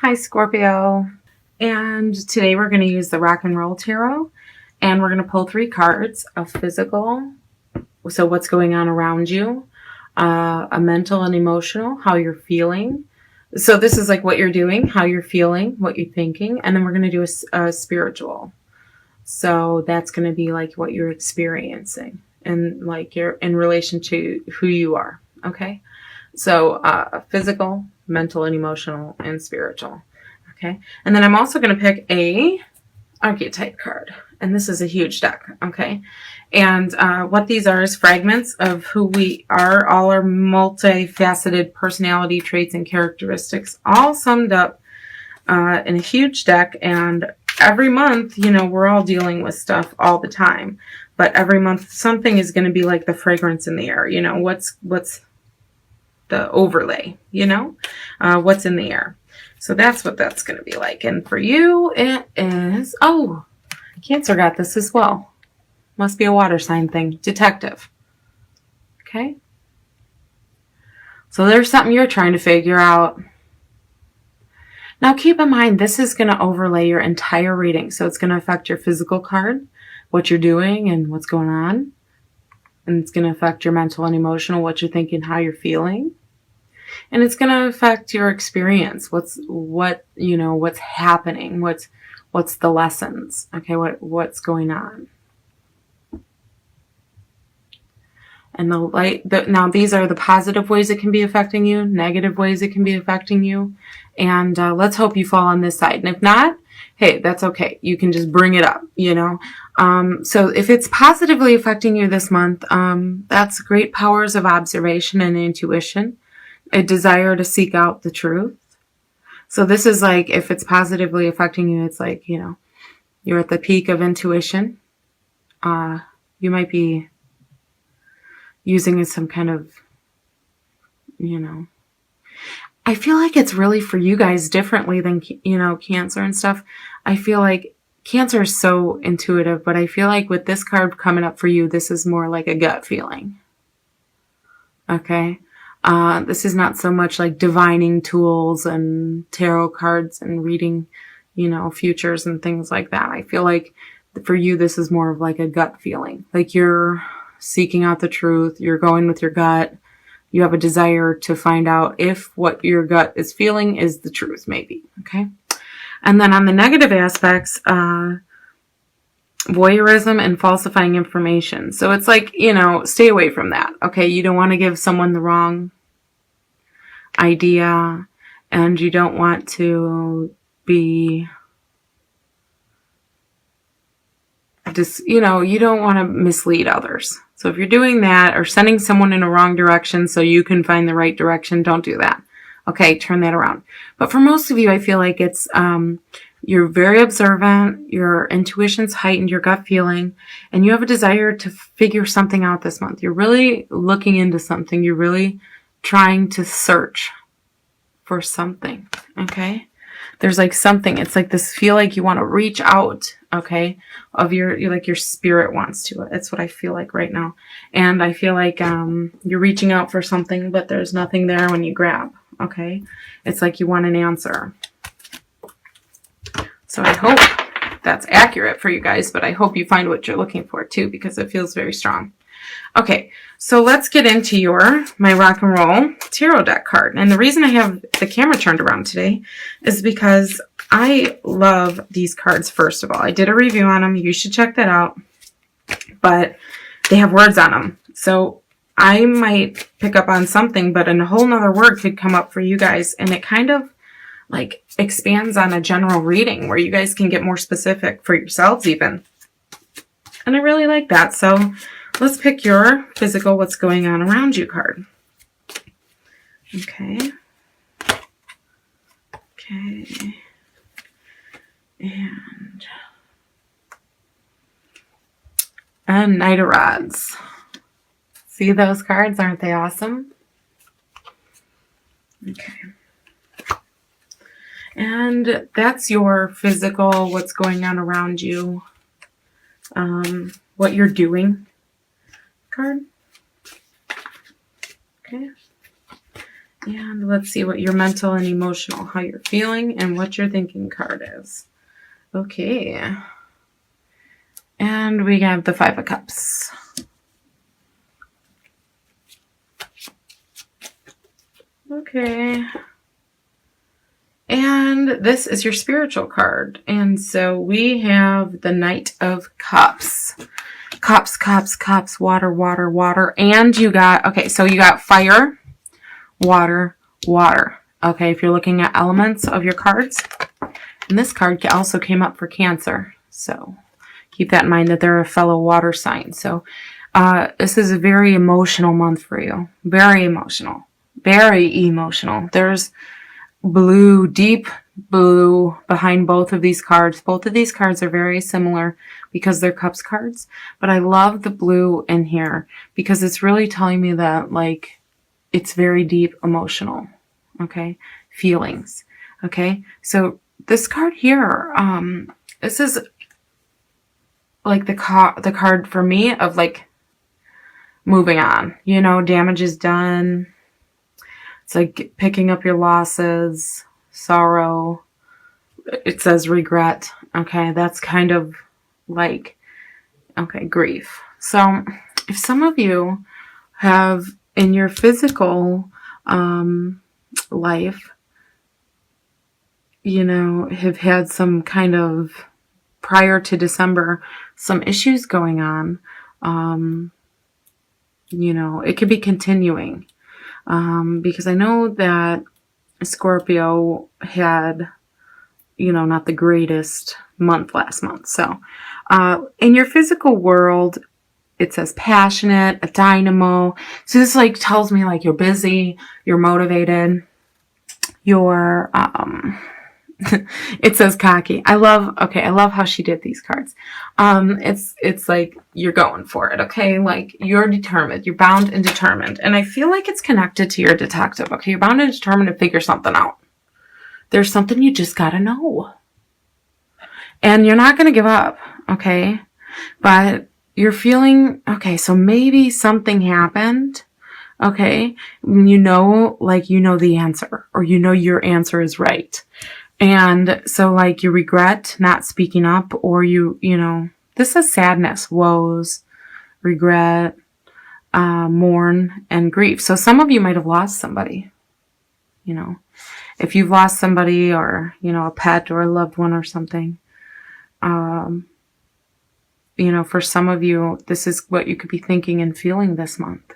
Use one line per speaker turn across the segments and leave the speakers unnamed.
Hi, Scorpio. And today we're going to use the Rock and Roll Tarot, and we're going to pull 3 cards: a physical, so what's going on around you, a mental and emotional, how you're feeling. So this is like what you're doing, how you're feeling, what you're thinking, and then we're going to do a spiritual. So that's going to be like what you're experiencing and like you're in relation to who you are. Okay. So physical, mental, and emotional, and spiritual. Okay. And then I'm also going to pick a archetype card. And this is a huge deck. Okay. And what these are is fragments of who we are, all our multifaceted personality traits and characteristics, all summed up in a huge deck. And every month, you know, we're all dealing with stuff all the time. But every month, something is going to be like the fragrance in the air. You know, what's the overlay, you know, what's in the air. So that's what that's going to be like. And for you, it is, oh, Cancer got this as well. Must be a water sign thing. Detective. Okay. So there's something you're trying to figure out. Now keep in mind, this is going to overlay your entire reading. So it's going to affect your physical card, what you're doing and what's going on. And it's going to affect your mental and emotional, what you're thinking, how you're feeling. And it's going to affect your experience. What's happening? What's the lessons? Okay, what's going on? And the light. Now these are the positive ways it can be affecting you, negative ways it can be affecting you, and let's hope you fall on this side. And if not, hey, that's okay. You can just bring it up. You know. So if it's positively affecting you this month, that's great powers of observation and intuition. A desire to seek out the truth. So this is like, if it's positively affecting you, it's like, you know, you're at the peak of intuition. You might be using some kind of, you know, I feel like it's really for you guys differently than, you know, Cancer and stuff. I feel like Cancer is so intuitive, but I feel like with this card coming up for you, this is more like a gut feeling. Okay. This is not so much like divining tools and tarot cards and reading, you know, futures and things like that. I feel like for you, this is more of like a gut feeling. Like you're seeking out the truth. You're going with your gut. You have a desire to find out if what your gut is feeling is the truth, maybe. Okay. And then on the negative aspects, voyeurism and falsifying information. So it's like, you know, stay away from that. Okay. You don't want to give someone the wrong idea, and you don't want to be just, you know, you don't want to mislead others. So if you're doing that or sending someone in a wrong direction so you can find the right direction, don't do that. Okay. Turn that around. But for most of you, I feel like it's, you're very observant, your intuition's heightened, your gut feeling, and you have a desire to figure something out this month. You're really looking into something. You're really trying to search for something. Okay. There's like something, it's like this feel like you want to reach out. Okay. Of you're like your spirit wants to. That's what I feel like right now. And I feel like, you're reaching out for something, but there's nothing there when you grab. Okay. It's like you want an answer. So I hope that's accurate for you guys, but I hope you find what you're looking for too, because it feels very strong. Okay, so let's get into my Rock and Roll Tarot deck card. And the reason I have the camera turned around today is because I love these cards, first of all. I did a review on them. You should check that out. But they have words on them. So I might pick up on something, but a whole nother word could come up for you guys. And it kind of like expands on a general reading where you guys can get more specific for yourselves even. And I really like that. So let's pick your physical, what's going on around you card. Okay. Okay. And Knight of Rods. See those cards? Aren't they awesome? Okay. And that's your physical, what's going on around you, what you're doing card. Okay. And let's see what your mental and emotional, how you're feeling and what your thinking card is. Okay. And we have the Five of Cups. Okay. And this is your spiritual card. And so we have the Knight of Cups. Cups, cups, cups, water, water, water. And you got, okay, so you got fire, water, water. Okay, if you're looking at elements of your cards. And this card also came up for Cancer. So keep that in mind that they're a fellow water sign. So this is a very emotional month for you. Very emotional. Very emotional. There's blue, deep blue behind both of these cards. Both of these cards are very similar because they're Cups cards. But I love the blue in here because it's really telling me that, like, it's very deep emotional. Okay? Feelings. Okay? So this card here, this is like the card for me of, like, moving on. You know, damage is done. It's like picking up your losses, sorrow. It says regret. Okay, that's kind of like, okay, grief. So if some of you have in your physical life, you know, have had some kind of, prior to December, some issues going on, you know, it could be continuing. Because I know that Scorpio had, you know, not the greatest month last month. So, in your physical world, it says passionate, a dynamo. So this like tells me like you're busy, you're motivated, you're, it says cocky. I love how she did these cards. It's like you're going for it, okay? Like you're determined, you're bound and determined. And I feel like it's connected to your detective, okay? You're bound and determined to figure something out. There's something you just gotta know. And you're not gonna give up, okay? But you're feeling, okay, so maybe something happened, okay? You know, like you know the answer, or you know your answer is right. And so like you regret not speaking up, or you know, this is sadness, woes, regret, mourn, and grief. So some of you might have lost somebody, you know, if you've lost somebody or, you know, a pet or a loved one or something, you know, for some of you, this is what you could be thinking and feeling this month.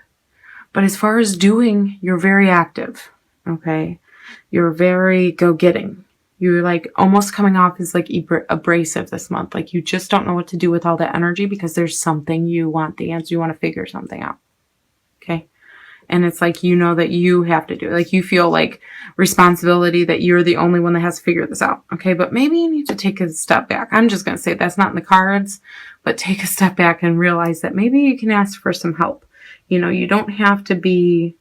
But as far as doing, you're very active, okay? You're very go-getting. You're like almost coming off as like abrasive this month. Like you just don't know what to do with all that energy because there's something you want the answer. You want to figure something out. Okay. And it's like, you know that you have to do it. Like you feel like responsibility that you're the only one that has to figure this out. Okay. But maybe you need to take a step back. I'm just going to say that's not in the cards, but take a step back and realize that maybe you can ask for some help. You know, you don't have to be,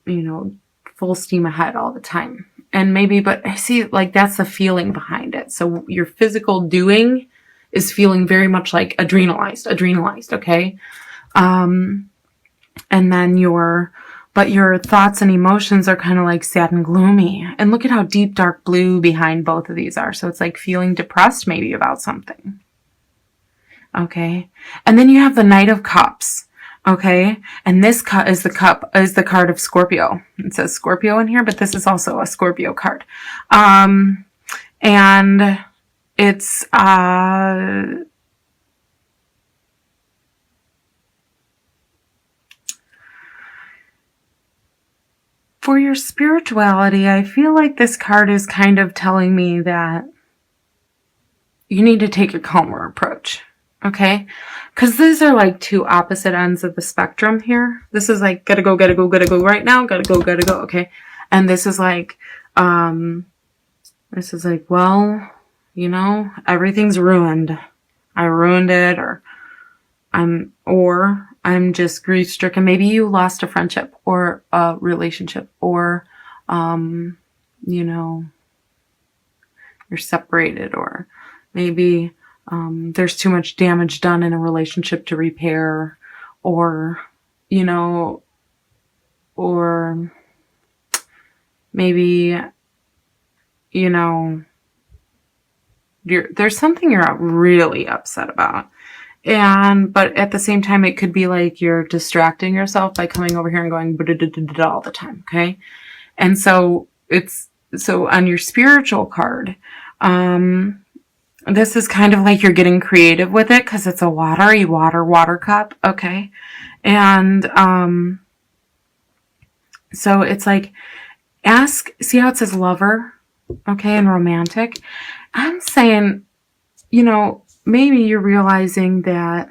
you know, full steam ahead all the time. And maybe, but I see like that's the feeling behind it. So your physical doing is feeling very much like adrenalized, okay? And then your thoughts and emotions are kind of like sad and gloomy. And look at how deep dark blue behind both of these are. So it's like feeling depressed maybe about something. Okay. And then you have the Knight of Cups. Okay, and this is the card of Scorpio. It says Scorpio in here, but this is also a Scorpio card. And it's for your spirituality, I feel like this card is kind of telling me that you need to take a calmer approach. Okay, because these are like two opposite ends of the spectrum here. This is like gotta go right now, gotta go. Okay, and this is like well, you know, everything's ruined. I ruined it, or I'm just grief stricken. Maybe you lost a friendship or a relationship, or you know, you're separated, or maybe there's too much damage done in a relationship to repair, or, you know, or maybe, you know, there's something you're really upset about. But at the same time, it could be like you're distracting yourself by coming over here and going all the time. Okay. And so so on your spiritual card, this is kind of like you're getting creative with it because it's a water cup. Okay. And, so it's like, see how it says lover? Okay. And romantic. I'm saying, maybe you're realizing that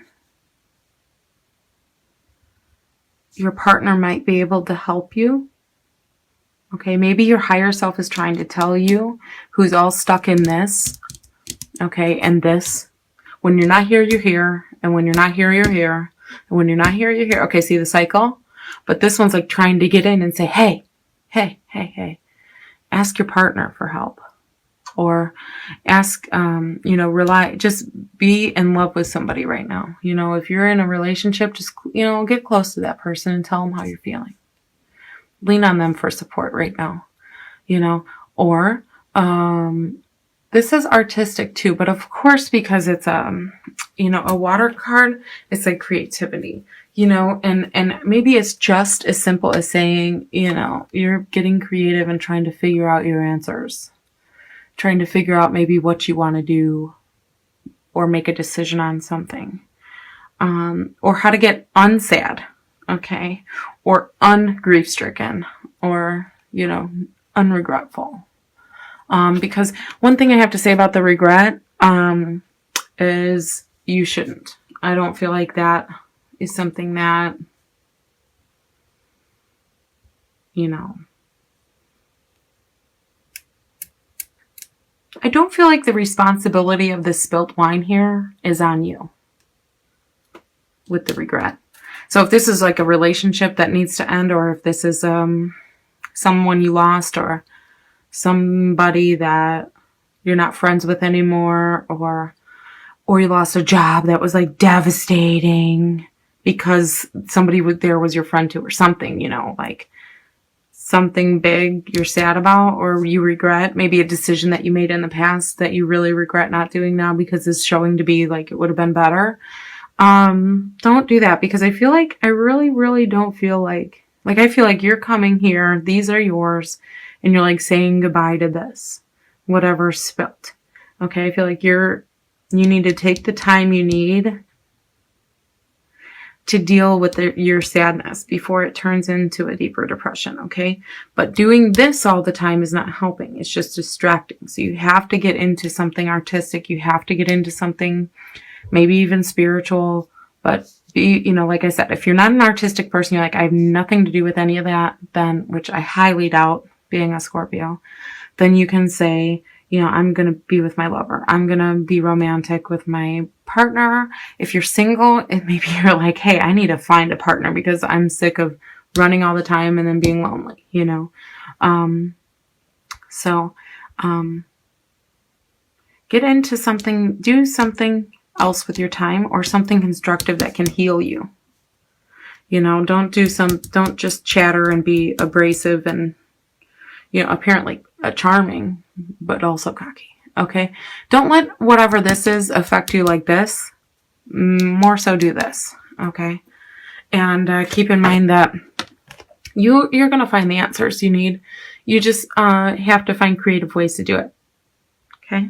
your partner might be able to help you. Okay, maybe your higher self is trying to tell you, who's all stuck in this, okay, and this. When you're not here, you're here. And when you're not here, you're here. And when you're not here, you're here. Okay, see the cycle? But this one's like trying to get in and say, hey. Ask your partner for help. Or ask, just be in love with somebody right now. If you're in a relationship, just, get close to that person and tell them how you're feeling. Lean on them for support right now, or, this is artistic too, but of course, because it's, a water card, it's like creativity, and maybe it's just as simple as saying, you're getting creative and trying to figure out your answers. Trying to figure out maybe what you want to do or make a decision on something. Or how to get unsad, okay? Or ungrief stricken, or, unregretful. Because one thing I have to say about the regret is you shouldn't. I don't feel like that is something that, I don't feel like the responsibility of the spilt wine here is on you with the regret. So if this is like a relationship that needs to end, or if this is someone you lost, or somebody that you're not friends with anymore, or you lost a job that was like devastating because somebody there was your friend too, or something, like something big you're sad about, or you regret, maybe a decision that you made in the past that you really regret not doing now because it's showing to be like it would have been better. Don't do that, because I feel like, I really, really don't feel like I feel like you're coming here, these are yours, and you're like saying goodbye to this, whatever's spilt. Okay. I feel like you need to take the time you need to deal with your sadness before it turns into a deeper depression, okay? But doing this all the time is not helping. It's just distracting. So you have to get into something artistic. You have to get into something maybe even spiritual. But, like I said, if you're not an artistic person, you're like, I have nothing to do with any of that, then, which I highly doubt being a Scorpio, then you can say, I'm going to be with my lover. I'm going to be romantic with my partner. If you're single, and maybe you're like, hey, I need to find a partner because I'm sick of running all the time and then being lonely, get into something, do something else with your time, or something constructive that can heal you. Don't just chatter and be abrasive and, apparently charming, but also cocky. Okay. Don't let whatever this is affect you like this. More so do this. Okay. And keep in mind that you're going to find the answers you need. You just have to find creative ways to do it. Okay.